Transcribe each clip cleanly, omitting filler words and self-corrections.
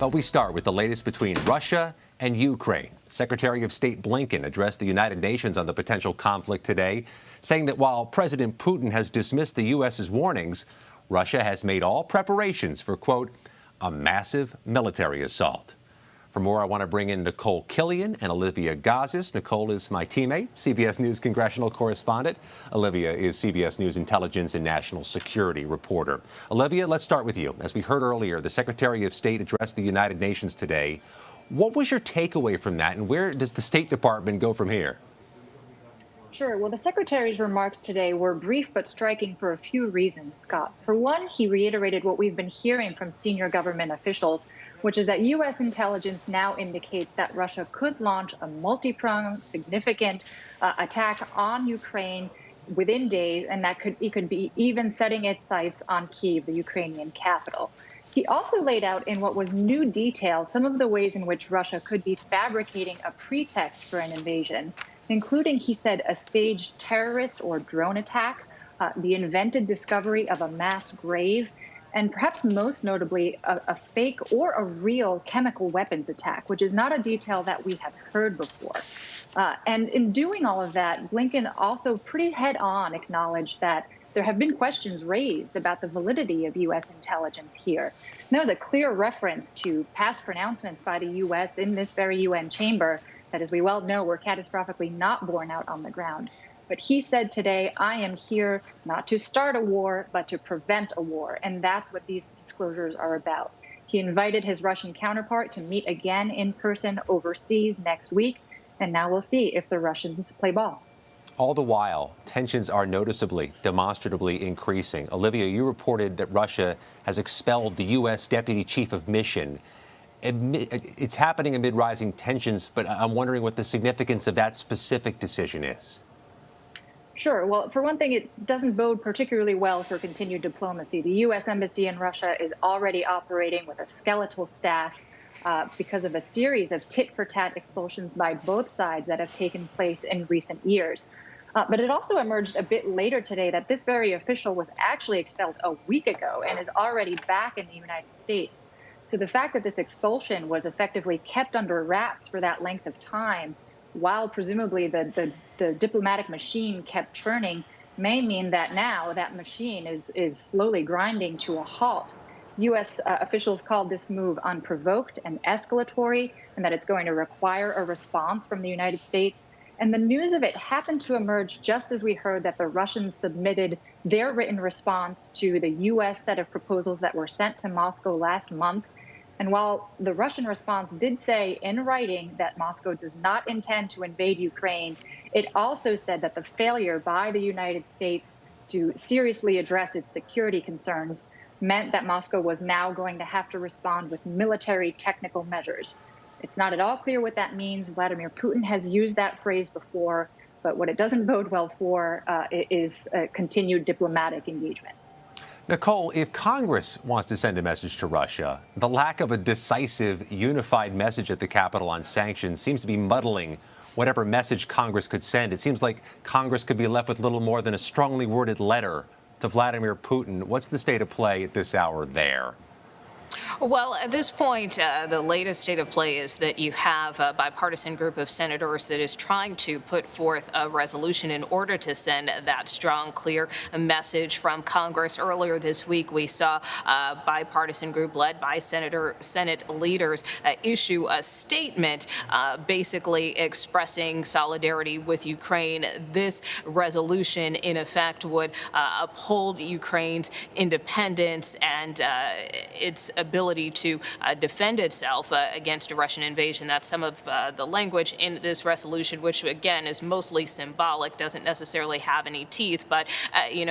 But we start with the latest between Russia and Ukraine. Secretary of State Blinken addressed the United Nations on the potential conflict today, saying that while President Putin has dismissed the U.S.'s warnings, Russia has made all preparations for, quote, a massive military assault. For more, I want to bring in Nicole Killian and Olivia Gazis. Nicole is my teammate, CBS News congressional correspondent. Olivia is CBS News intelligence and national security reporter. Olivia, let's start with you. As we heard earlier, the Secretary of State addressed the United Nations today. What was your takeaway from that, and where does the State Department go from here? Sure. Well, the Secretary's remarks today were brief but striking for a few reasons, Scott. For one, he reiterated what we've been hearing from senior government officials, which is that U.S. intelligence now indicates that Russia could launch a multi-pronged, significant attack on Ukraine within days, and that it could be even setting its sights on Kyiv, the Ukrainian capital. He also laid out in what was new detail some of the ways in which Russia could be fabricating a pretext for an invasion, including, he said, a staged terrorist or drone attack, the invented discovery of a mass grave, and perhaps most notably, a fake or a real chemical weapons attack, which is not a detail that we have heard before. And in doing all of that, Blinken also pretty head-on acknowledged that there have been questions raised about the validity of U.S. intelligence here. And there was a clear reference to past pronouncements by the U.S. in this very UN chamber that, as we well know, were catastrophically not borne out on the ground. But he said today, I am here not to start a war, but to prevent a war. And that's what these disclosures are about. He invited his Russian counterpart to meet again in person overseas next week. And now we'll see if the Russians play ball. All the while, tensions are noticeably, demonstrably increasing. Olivia, you reported that Russia has expelled the U.S. Deputy Chief of Mission. It's happening amid rising tensions, but I'm wondering what the significance of that specific decision is. Sure. Well, for one thing, it doesn't bode particularly well for continued diplomacy. The U.S. Embassy in Russia is already operating with a skeletal staff because of a series of tit-for-tat expulsions by both sides that have taken place in recent years. But it also emerged a bit later today that this very official was actually expelled a week ago and is already back in the United States. So the fact that this expulsion was effectively kept under wraps for that length of time, while presumably the diplomatic machine kept churning, may mean that now that machine is slowly grinding to a halt. U.S. officials called this move unprovoked and escalatory, and that it's going to require a response from the United States. And the news of it happened to emerge just as we heard that the Russians submitted their written response to the U.S. set of proposals that were sent to Moscow last month. And while the Russian response did say in writing that Moscow does not intend to invade Ukraine, it also said that the failure by the United States to seriously address its security concerns meant that Moscow was now going to have to respond with military technical measures. It's not at all clear what that means. Vladimir Putin has used that phrase before, but what it doesn't bode well for is continued diplomatic engagement. Nicole, if Congress wants to send a message to Russia, the lack of a decisive, unified message at the Capitol on sanctions seems to be muddling whatever message Congress could send. It seems like Congress could be left with little more than a strongly worded letter to Vladimir Putin. What's the state of play at this hour there? Well, at this point, the latest state of play is that you have a bipartisan group of senators that is trying to put forth a resolution in order to send that strong, clear message from Congress. Earlier this week, we saw a bipartisan group led by Senate leaders issue a statement basically expressing solidarity with Ukraine. This resolution, in effect, would uphold Ukraine's independence and its ability to defend itself against a Russian invasion. That's some of the language in this resolution, which, again, is mostly symbolic, doesn't necessarily have any teeth. But,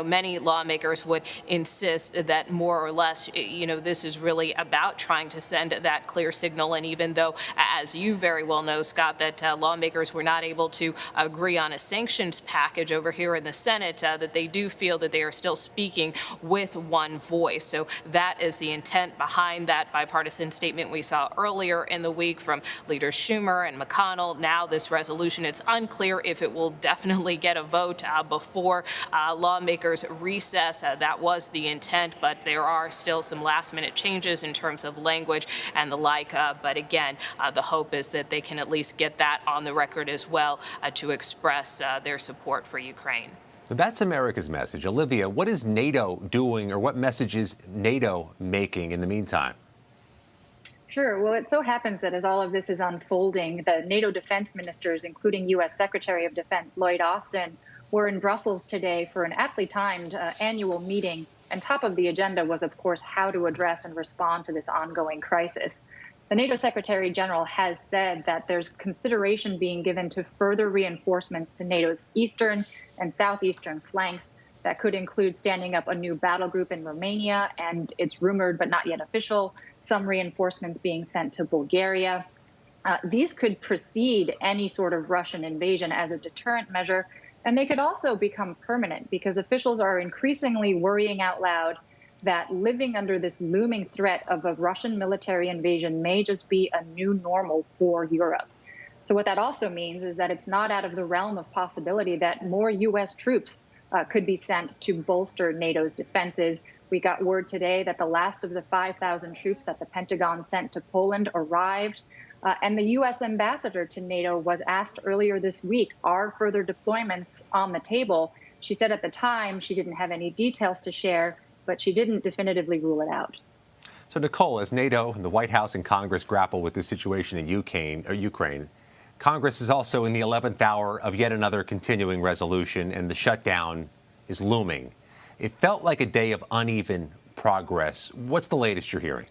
many lawmakers would insist that more or less, this is really about trying to send that clear signal. And even though, as you very well know, Scott, that lawmakers were not able to agree on a sanctions package over here in the Senate, that they do feel that they are still speaking with one voice. So that is the intent behind behind that bipartisan statement we saw earlier in the week from leaders Schumer and McConnell. Now this resolution, it's unclear if it will definitely get a vote before lawmakers recess. That was the intent, but there are still some last-minute changes in terms of language and the like. But again, the hope is that they can at least get that on the record as well to express their support for Ukraine. That's America's message. Olivia, what is NATO doing, or what message is NATO making in the meantime? Sure. Well, it so happens that as all of this is unfolding, the NATO defense ministers, including U.S. Secretary of Defense Lloyd Austin, were in Brussels today for an aptly timed annual meeting. And top of the agenda was, of course, how to address and respond to this ongoing crisis. The NATO Secretary General has said that there's consideration being given to further reinforcements to NATO's eastern and southeastern flanks. That could include standing up a new battle group in Romania, and it's rumored but not yet official, some reinforcements being sent to Bulgaria. These could precede any sort of Russian invasion as a deterrent measure, and they could also become permanent because officials are increasingly worrying out loud that living under this looming threat of a Russian military invasion may just be a new normal for Europe. So what that also means is that it's not out of the realm of possibility that more U.S. troops could be sent to bolster NATO's defenses. We got word today that the last of the 5,000 troops that the Pentagon sent to Poland arrived. And the U.S. ambassador to NATO was asked earlier this week, are further deployments on the table? She said at the time she didn't have any details to share, but she didn't definitively rule it out. So, Nicole, as NATO and the White House and Congress grapple with this situation in Ukraine, Congress is also in the 11th hour of yet another continuing resolution, and the shutdown is looming. It felt like a day of uneven progress. What's the latest you're hearing?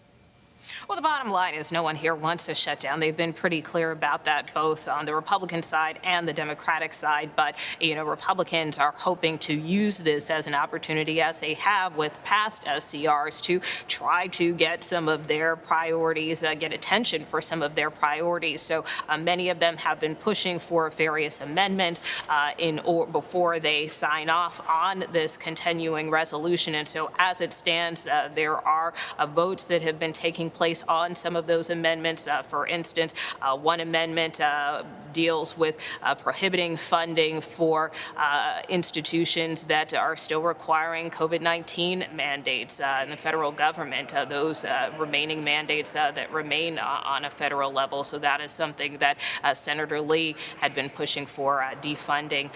Well, the bottom line is no one here wants a shutdown. They've been pretty clear about that, both on the Republican side and the Democratic side. But, Republicans are hoping to use this as an opportunity, as they have with past SCRs, to try to get some of their priorities, get attention for some of their priorities. So many of them have been pushing for various amendments before they sign off on this continuing resolution. And so as it stands, there are votes that have been taking place on some of those amendments. For instance, one amendment deals with prohibiting funding for institutions that are still requiring COVID-19 mandates in the federal government, those remaining mandates that remain on a federal level. So that is something that Senator Lee had been pushing for, defunding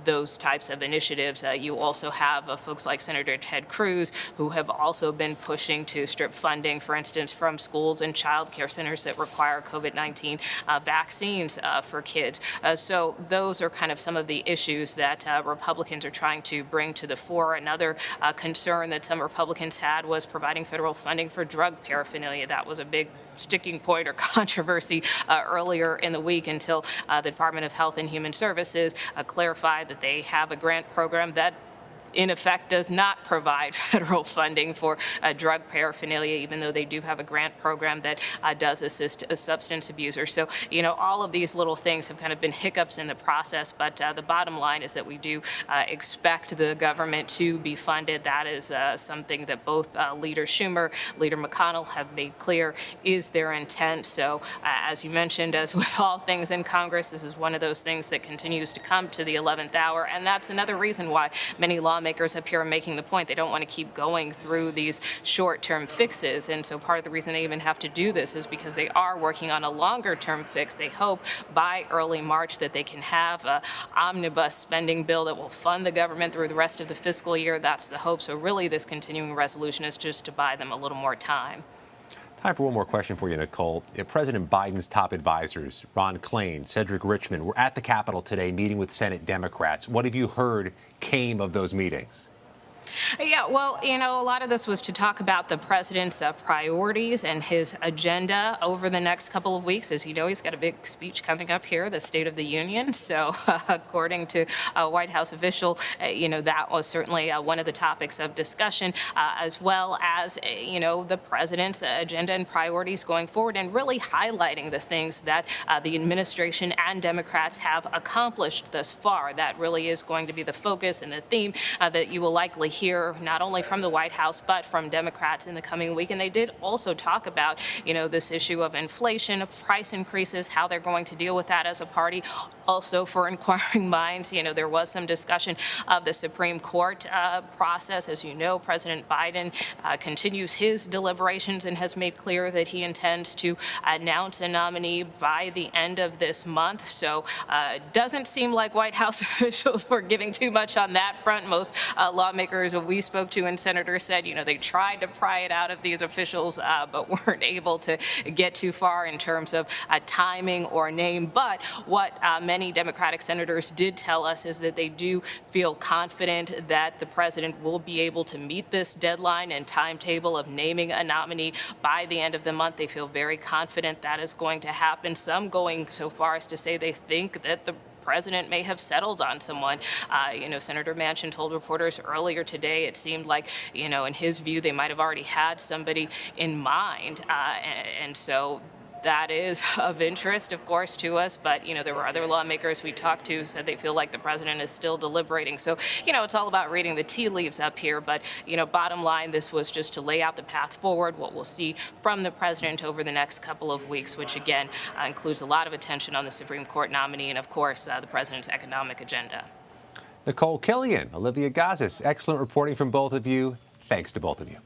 those types of initiatives. You also have folks like Senator Ted Cruz, who have also been pushing to strip funding, for instance, from schools and child care centers that require COVID-19 vaccines for kids. So those are kind of some of the issues that Republicans are trying to bring to the fore. Another concern that some Republicans had was providing federal funding for drug paraphernalia. That was a big sticking point or controversy earlier in the week until the Department of Health and Human Services clarified that they have a grant program that in effect does not provide federal funding for drug paraphernalia, even though they do have a grant program that does assist substance abusers. So, all of these little things have kind of been hiccups in the process, but the bottom line is that we do expect the government to be funded. That is something that both Leader Schumer, Leader McConnell have made clear is their intent. So, as you mentioned, as with all things in Congress, this is one of those things that continues to come to the 11th hour, and that's another reason why many lawmakers up here are making the point they don't want to keep going through these short-term fixes. And so part of the reason they even have to do this is because they are working on a longer-term fix. They hope by early March that they can have an omnibus spending bill that will fund the government through the rest of the fiscal year. That's the hope. So really this continuing resolution is just to buy them a little more time. Time for one more question for you, Nicole. President Biden's top advisors, Ron Klain, Cedric Richmond, were at the Capitol today meeting with Senate Democrats. What have you heard came of those meetings? Yeah, well, a lot of this was to talk about the president's priorities and his agenda over the next couple of weeks. As you know, he's got a big speech coming up here, the State of the Union. So according to a White House official, that was certainly one of the topics of discussion, as well as, the president's agenda and priorities going forward, and really highlighting the things that the administration and Democrats have accomplished thus far. That really is going to be the focus and the theme that you will likely hear hear not only from the White House, but from Democrats in the coming week. And they did also talk about, this issue of inflation, of price increases, how they're going to deal with that as a party. Also, for inquiring minds, there was some discussion of the Supreme Court process. As you know, President Biden continues his deliberations and has made clear that he intends to announce a nominee by the end of this month. So it doesn't seem like White House officials were giving too much on that front. Most lawmakers we spoke to and senators said, they tried to pry it out of these officials, but weren't able to get too far in terms of timing or name. But what many Democratic senators did tell us is that they do feel confident that the president will be able to meet this deadline and timetable of naming a nominee by the end of the month. They feel very confident that is going to happen. Some going so far as to say they think that the president may have settled on someone. Senator Manchin told reporters earlier today it seemed like, in his view, they might have already had somebody in mind. And so that is of interest, of course, to us. But, there were other lawmakers we talked to who said they feel like the president is still deliberating. So, it's all about reading the tea leaves up here. But, bottom line, this was just to lay out the path forward, what we'll see from the president over the next couple of weeks, which, again, includes a lot of attention on the Supreme Court nominee and, of course, the president's economic agenda. Nicole Killian, Olivia Gazis, excellent reporting from both of you. Thanks to both of you.